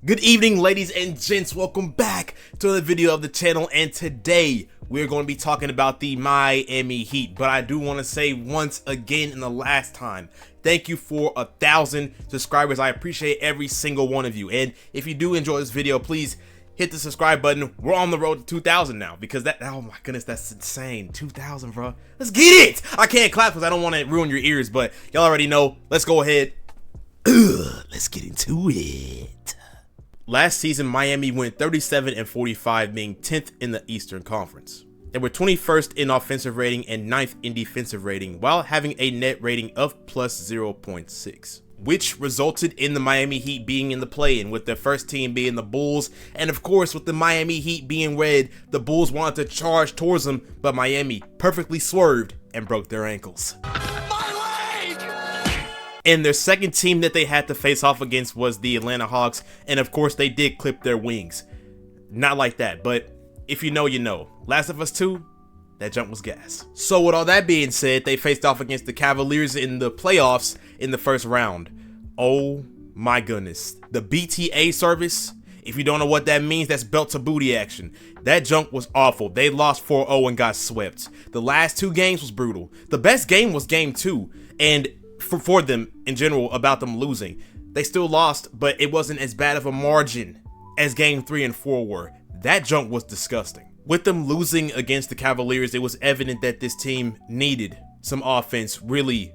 Good evening, ladies and gents. Welcome back to another video of the channel, and today we're going to be talking about the Miami Heat. But I do want to say once again and the last time, thank you for 1,000 subscribers. I appreciate every single one of you, and if you do enjoy this video, please hit the subscribe button. We're on the road to 2,000 now, because oh my goodness, that's insane. 2,000, bro. Let's get it. I can't clap because I don't want to ruin your ears, but y'all already know. Let's go ahead. Let's get into it. Last season, Miami went 37-45, being 10th in the Eastern Conference. They were 21st in offensive rating and 9th in defensive rating, while having a net rating of plus 0.6, which resulted in the Miami Heat being in the play-in, with their first team being the Bulls. And of course, with the Miami Heat being red, the Bulls wanted to charge towards them, but Miami perfectly swerved and broke their ankles. And their second team that they had to face off against was the Atlanta Hawks, and of course they did clip their wings. Not like that, but if you know, you know. Last of Us 2, that jump was gas. So with all that being said, they faced off against the Cavaliers in the playoffs in the first round. Oh my goodness. The BTA service, if you don't know what that means, that's belt to booty action. That junk was awful. They lost 4-0 and got swept. The last two games was brutal. The best game was game 2, and for them in general, about them losing. They still lost, but it wasn't as bad of a margin as game 3 and 4 were. That junk was disgusting. With them losing against the Cavaliers, it was evident that this team needed some offense really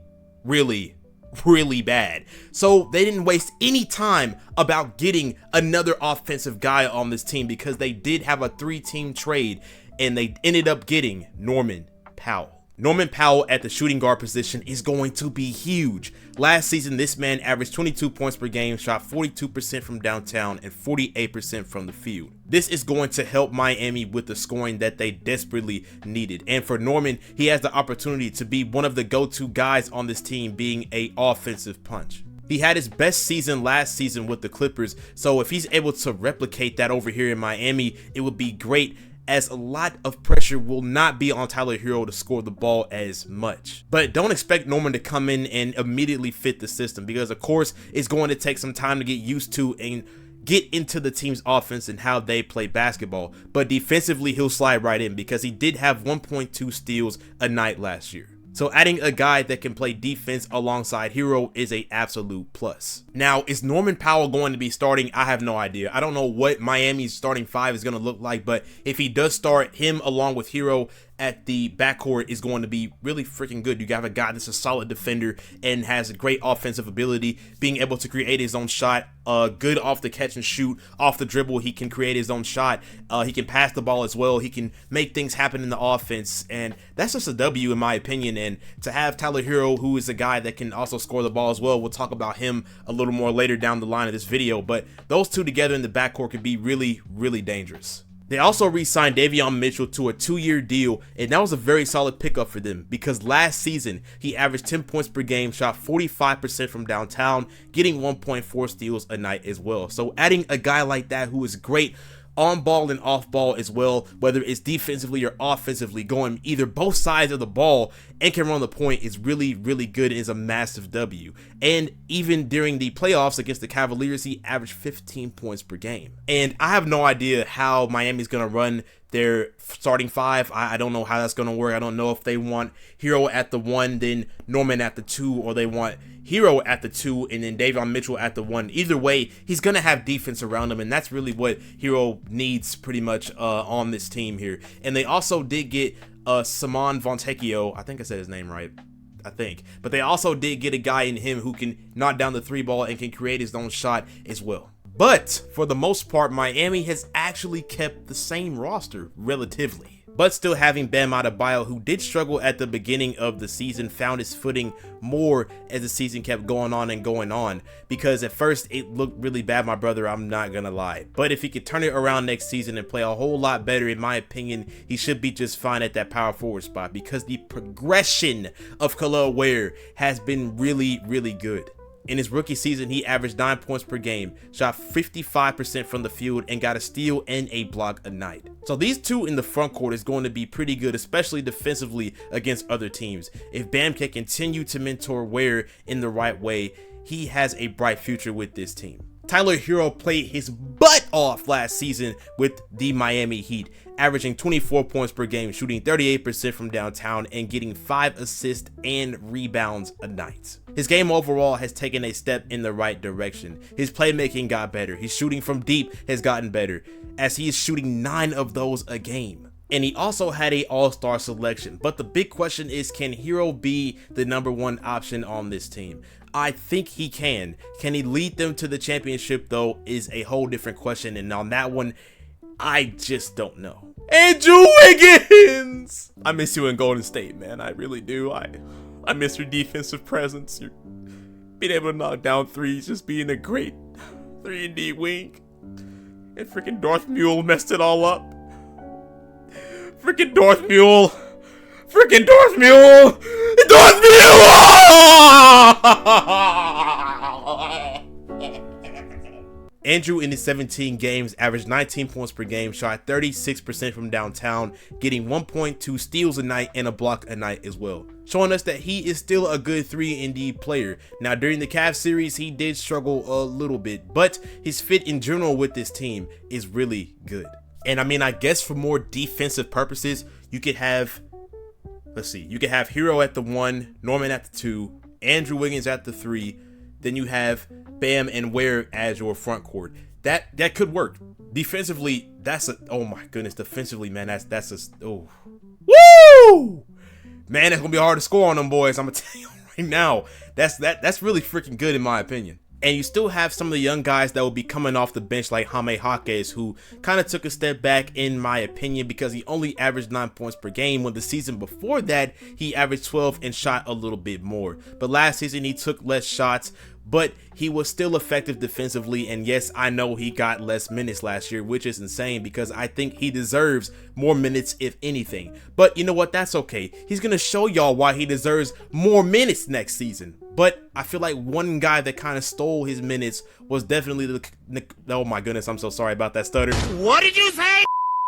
bad. So they didn't waste any time about getting another offensive guy on this team, because they did have a 3-team trade and they ended up getting Norman Powell. Norman Powell at the shooting guard position is going to be huge. Last season, this man averaged 22 points per game, shot 42% from downtown and 48% from the field. This is going to help Miami with the scoring that they desperately needed. And for Norman, he has the opportunity to be one of the go-to guys on this team, being an offensive punch. He had his best season last season with the Clippers, so if he's able to replicate that over here in Miami, it would be great, as a lot of pressure will not be on Tyler Herro to score the ball as much. But don't expect Norman to come in and immediately fit the system, because of course it's going to take some time to get used to and get into the team's offense and how they play basketball. But defensively, he'll slide right in, because he did have 1.2 steals a night last year. So adding a guy that can play defense alongside Herro is an absolute plus. Now, is Norman Powell going to be starting? I have no idea. I don't know what Miami's starting 5 is going to look like, but if he does start, him along with Herro at the backcourt is going to be really freaking good. You got a guy that's a solid defender and has a great offensive ability, being able to create his own shot, good off the catch and shoot, off the dribble. He can create his own shot. He can pass the ball as well. He can make things happen in the offense, and that's just a W in my opinion. And to have Tyler Herro, who is a guy that can also score the ball as well, we'll talk about him a little more later down the line of this video, but those two together in the backcourt could be really dangerous. They also re-signed Davion Mitchell to a 2-year deal, and that was a very solid pickup for them, because last season he averaged 10 points per game, shot 45% from downtown, getting 1.4 steals a night as well. So adding a guy like that who is great on ball and off ball as well, whether it's defensively or offensively, going either both sides of the ball and can run the point, is really good and is a massive W. And even during the playoffs against the Cavaliers, he averaged 15 points per game. And I have no idea how Miami's going to run their starting 5. I don't know how that's going to work. I don't know if they want Herro at the 1, then Norman at the 2, or they want Herro at the 2 and then Davion Mitchell at the 1. Either way, he's going to have defense around him, and that's really what Herro needs pretty much on this team here. And they also did get Simon Fontecchio. I think I said his name right. I think. But they also did get a guy in him who can knock down the 3 ball and can create his own shot as well. But for the most part, Miami has actually kept the same roster relatively. But still having Bam Adebayo, who did struggle at the beginning of the season, found his footing more as the season kept going on, because at first it looked really bad, my brother, I'm not gonna lie. But if he could turn it around next season and play a whole lot better, in my opinion, he should be just fine at that power forward spot, because the progression of Kel'el Ware has been really good. In his rookie season, he averaged 9 points per game, shot 55% from the field, and got a steal and a block a night. So these two in the front court is going to be pretty good, especially defensively against other teams. If Bam can continue to mentor Ware in the right way, he has a bright future with this team. Tyler Hero played his butt off last season with the Miami Heat, averaging 24 points per game, shooting 38% from downtown, and getting 5 assists and rebounds a night. His game overall has taken a step in the right direction. His playmaking got better. His shooting from deep has gotten better, as he is shooting 9 of those a game. And he also had an all-star selection. But the big question is, can Hero be the #1 option on this team? I think he can. Can he lead them to the championship, though, is a whole different question. And on that one, I just don't know. Andrew Wiggins! I miss you in Golden State, man. I really do. I miss your defensive presence. Your being able to knock down threes, just being a great 3-and-D wing. And freaking Darth Mule messed it all up. Freaking Darth Mule. Freaking Darth Mule. Darth Mule! Andrew in his 17 games averaged 19 points per game, shot 36% from downtown, getting 1.2 steals a night and a block a night as well, showing us that he is still a good 3-and-D player. Now during the Cavs series, he did struggle a little bit, but his fit in general with this team is really good. And I mean, I guess for more defensive purposes, you could have, you could have Hero at the 1, Norman at the 2, Andrew Wiggins at the 3, then you have Bam and Ware as your front court. That could work. Defensively, that's a, oh my goodness, defensively, man, that's a, oh, woo! Man, it's gonna be hard to score on them boys. I'm gonna tell you right now. That's really freaking good in my opinion. And you still have some of the young guys that will be coming off the bench like Jaime Jaquez, who kind of took a step back in my opinion because he only averaged 9 points per game when the season before that he averaged 12 and shot a little bit more. But last season he took less shots, but he was still effective defensively. And yes, I know he got less minutes last year, which is insane because I think he deserves more minutes if anything. But you know what? That's okay. He's going to show y'all why he deserves more minutes next season. But I feel like one guy that kind of stole his minutes was definitely oh my goodness, I'm so sorry about that stutter. What did you say?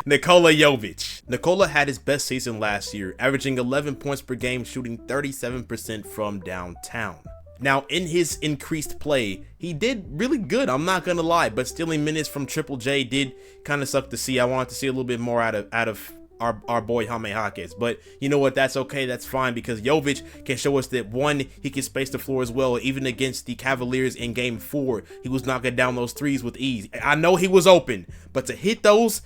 Nikola Jovic. Nikola had his best season last year, averaging 11 points per game, shooting 37% from downtown. Now, in his increased play, he did really good, I'm not gonna lie, but stealing minutes from Triple J did kind of suck to see. I wanted to see a little bit more out of our boy Jaime Jaquez, but you know what, that's okay, that's fine, because Jovic can show us that one, he can space the floor as well. Even against the Cavaliers in game 4, he was knocking down those threes with ease. I know he was open, but to hit those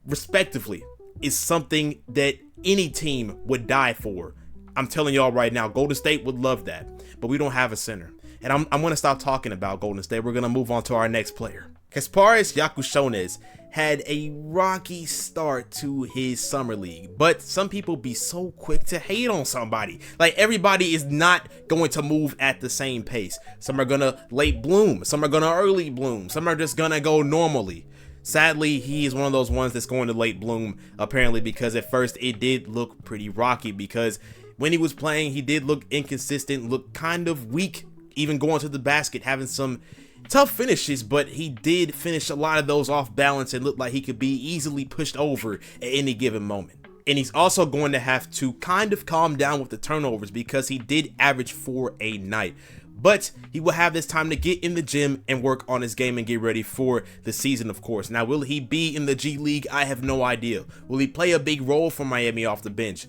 respectively is something that any team would die for. I'm telling y'all right now, Golden State would love that, but we don't have a center. And I'm going to stop talking about Golden State. We're going to move on to our next player. Kasparas Jakushones had a rocky start to his summer league, but some people be so quick to hate on somebody. Like, everybody is not going to move at the same pace. Some are going to late bloom, some are going to early bloom, some are just going to go normally. Sadly, he is one of those ones that's going to late bloom, apparently, because at first it did look pretty rocky, because when he was playing, he did look inconsistent, look kind of weak, even going to the basket, having some tough finishes, but he did finish a lot of those off balance and looked like he could be easily pushed over at any given moment. And he's also going to have to kind of calm down with the turnovers because he did average 4 a night. But he will have this time to get in the gym and work on his game and get ready for the season, of course. Now, will he be in the G League? I have no idea. Will he play a big role for Miami off the bench?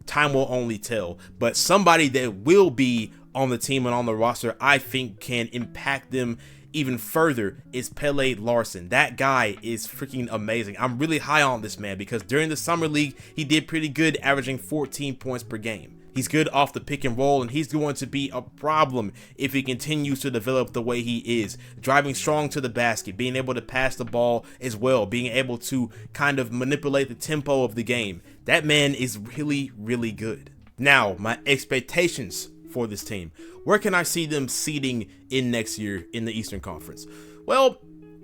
Time will only tell. But somebody that will be on the team and on the roster, I think can impact them even further, is Pelle Larsson. That guy is freaking amazing. I'm really high on this man because during the summer league, he did pretty good, averaging 14 points per game. He's good off the pick and roll, and he's going to be a problem if he continues to develop the way he is. Driving strong to the basket, being able to pass the ball as well, being able to kind of manipulate the tempo of the game. That man is really, really good. Now, my expectations for this team. Where can I see them seeding in next year in the Eastern Conference? Well,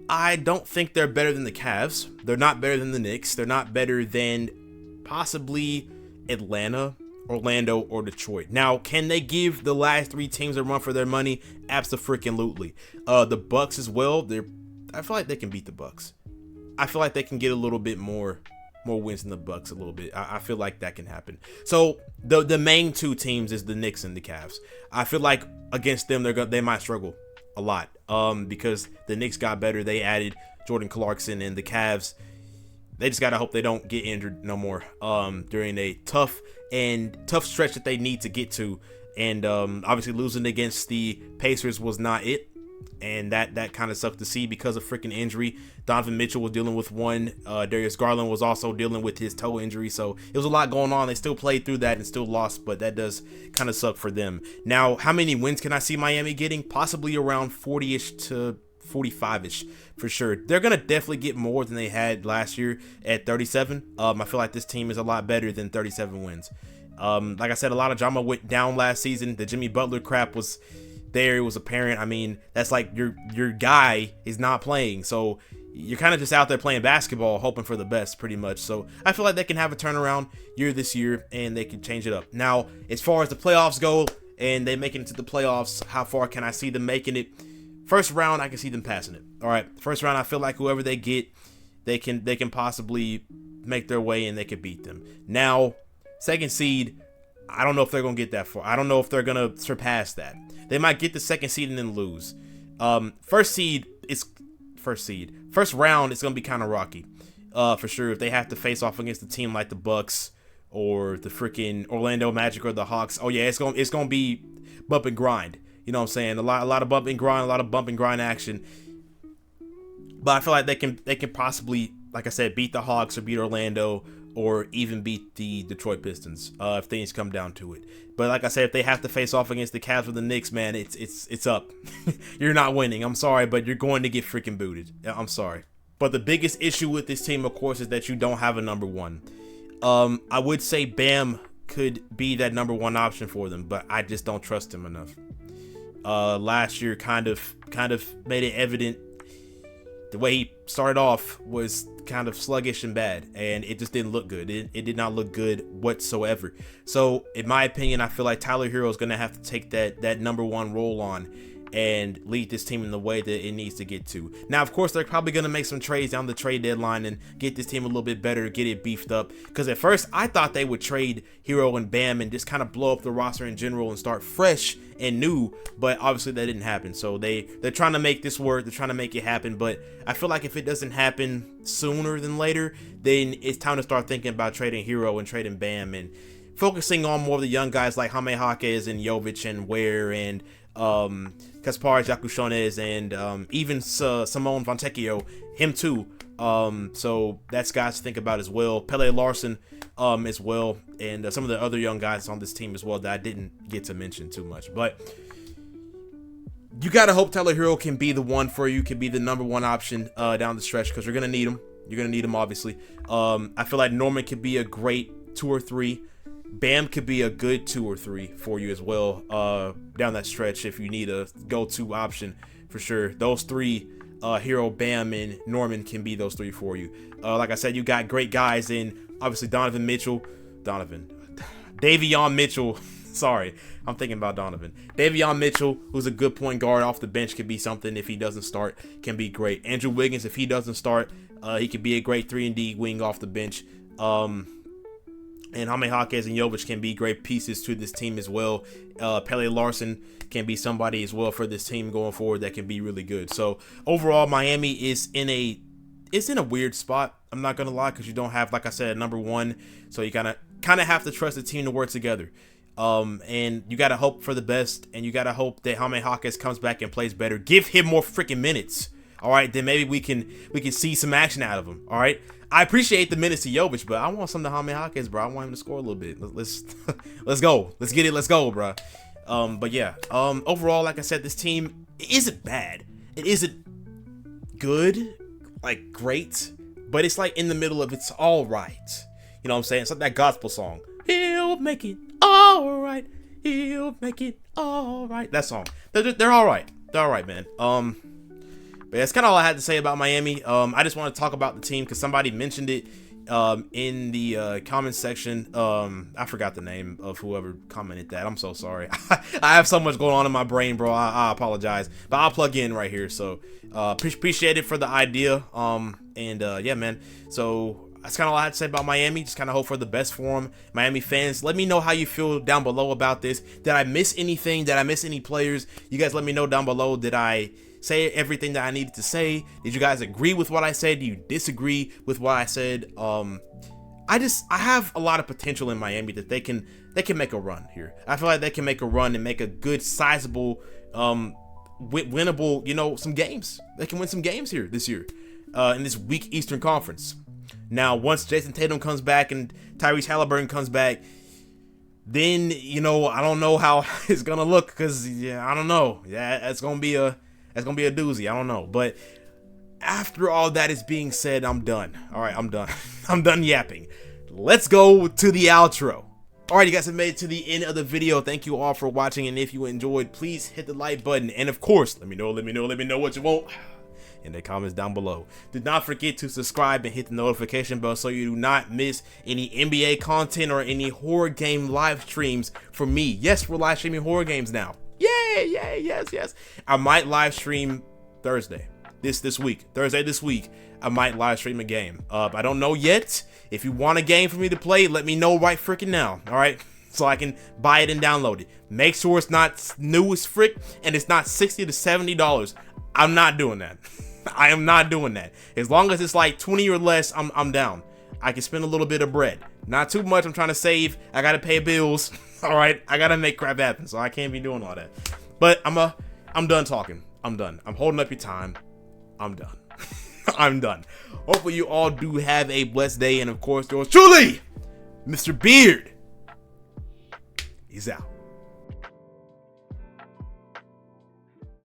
I don't think they're better than the Cavs. They're not better than the Knicks. They're not better than possibly Atlanta, Orlando, or Detroit. Now, can they give the last 3 teams a run for their money? Absolutely. The Bucks as well. I feel like they can beat the Bucks. I feel like they can get a little bit more wins than the Bucks a little bit. I feel like that can happen. So the main 2 teams is the Knicks and the Cavs. I feel like against them they might struggle. a lot. Because the Knicks got better. They added Jordan Clarkson, and the Cavs, they just gotta hope they don't get injured no more during a tough stretch that they need to get to. And obviously losing against the Pacers was not it, and that kind of sucked to see because of freaking injury. Donovan Mitchell was dealing with one. Darius Garland was also dealing with his toe injury, so it was a lot going on. They still played through that and still lost, but that does kind of suck for them. Now, how many wins can I see Miami getting? Possibly around 40-ish to 45-ish for sure. They're gonna definitely get more than they had last year at 37. I feel like this team is a lot better than 37 wins. Like I said, a lot of drama went down last season. The Jimmy Butler crap was there. It was apparent. I mean, that's like your guy is not playing, so you're kind of just out there playing basketball, hoping for the best, pretty much. So I feel like they can have a turnaround this year, and they can change it up. Now, as far as the playoffs go, and they make it into the playoffs, how far can I see them making it? First round, I can see them passing it. All right, first round, I feel like whoever they get, they can possibly make their way, and they can beat them. Now, second seed, I don't know if they're gonna get that far. I don't know if they're gonna surpass that. They might get the second seed and then lose. First round, it's gonna be kind of rocky, for sure. If they have to face off against a team like the Bucks or the freaking Orlando Magic or the Hawks, oh yeah, it's gonna be bump and grind. You know what I'm saying? A lot of bump and grind, a lot of bump and grind action. But I feel like they can possibly, like I said, beat the Hawks or beat Orlando, or even beat the Detroit Pistons if things come down to it. But like I said, if they have to face off against the Cavs or the Knicks, man, it's up. You're not winning. I'm sorry, but you're going to get freaking booted. I'm sorry. But the biggest issue with this team, of course, is that you don't have a number one. I would say Bam could be that number one option for them, but I just don't trust him enough. Last year kind of made it evident. The way he started off was kind of sluggish and bad, and it just didn't look good. It did not look good whatsoever. So in my opinion, I feel like Tyler Hero is going to have to take that number one role on and lead this team in the way that it needs to get to. Now, of course, they're probably going to make some trades down the trade deadline and get this team a little bit better, get it beefed up. Because at first, I thought they would trade Hero and Bam and just kind of blow up the roster in general and start fresh and new, but obviously that didn't happen. So they're trying to make this work. They're trying to make it happen, but I feel like if it doesn't happen sooner than later, then it's time to start thinking about trading Hero and trading Bam and focusing on more of the young guys like Jaime Jaquez and Jovic and Ware and Kasparis Jakushones and even Simone Fontecchio, him too. So that's guys to think about as well. Pele Larson as well, and some of the other young guys on this team as well that I didn't get to mention too much. But you gotta hope Tyler Hero can be the one for you, can be the number one option down the stretch, because you're gonna need him. You're gonna need him, obviously. I feel like Norman could be a great 2 or 3. Bam could be a good 2 or 3 for you as well down that stretch if you need a go-to option for sure. Those 3, Hero, Bam, and Norman can be those 3 for you. Like I said, you got great guys in, obviously, Davion Mitchell. Sorry, I'm thinking about Donovan. Davion Mitchell, who's a good point guard off the bench, could be something if he doesn't start, can be great. Andrew Wiggins, if he doesn't start, he could be a great 3-and-D wing off the bench. And Jaime Jaquez and Jovic can be great pieces to this team as well. Pele Larson can be somebody as well for this team going forward that can be really good. So overall, Miami is in a weird spot. I'm not gonna lie, because you don't have, like I said, a number one. So you kind of have to trust the team to work together. And you gotta hope for the best, and you gotta hope that Jaime Jaquez comes back and plays better. Give him more freaking minutes. All right, then maybe we can see some action out of him. All right. I appreciate the minutes to Jovic, but I want some to Jaime Jaquez, bro. I want him to score a little bit. Let's go. Let's get it. Let's go, bro. But yeah. Overall, like I said, this team isn't bad. It isn't good, like great, but it's like in the middle of it's all right. You know what I'm saying? It's like that gospel song. He'll make it all right. He'll make it all right. That song. They're all right. They're all right, man. But that's kind of all I had to say about Miami. I just want to talk about the team because somebody mentioned it in the comment section. I forgot the name of whoever commented that. I'm so sorry. I have so much going on in my brain, bro. I apologize. But I'll plug in right here. So appreciate it for the idea. Yeah, man. So that's kind of all I had to say about Miami. Just kind of hope for the best for them. Miami fans, let me know how you feel down below about this. Did I miss anything? Did I miss any players? You guys let me know down below. Did I say everything that I needed to say? Did you guys agree with what I said? Do you disagree with what I said? I have a lot of potential in Miami that they can make a run here. I feel like they can make a run and make a good, sizable, winnable, you know, some games. They can win some games here this year, in this weak Eastern Conference. Now, once Jason Tatum comes back and Tyrese Halliburton comes back, then, you know, I don't know how it's gonna look, because I don't know. Yeah, it's gonna be a doozy. I don't know. But after all that is being said, I'm done. All right, I'm done. I'm done yapping. Let's go to the outro. All right, you guys have made it to the end of the video. Thank you all for watching, and if you enjoyed, please hit the like button, and of course, let me know what you want in the comments down below. Do not forget to subscribe and hit the notification bell so you do not miss any NBA content or any horror game live streams from me. Yes, we're live streaming horror games now. Yay, yes. I might live stream Thursday. Thursday this week, I might live stream a game. I don't know yet. If you want a game for me to play, let me know right freaking now, all right? So I can buy it and download it. Make sure it's not new as frick and it's not $60 to $70. I'm not doing that. I am not doing that. As long as it's like 20 or less, I'm down. I can spend a little bit of bread. Not too much. I'm trying to save. I gotta pay bills. All right, I gotta make crap happen, so I can't be doing all that. But I'm done talking. I'm done. I'm holding up your time. I'm done. I'm done. Hopefully you all do have a blessed day, and of course, yours truly, Mr. Beard. He's out.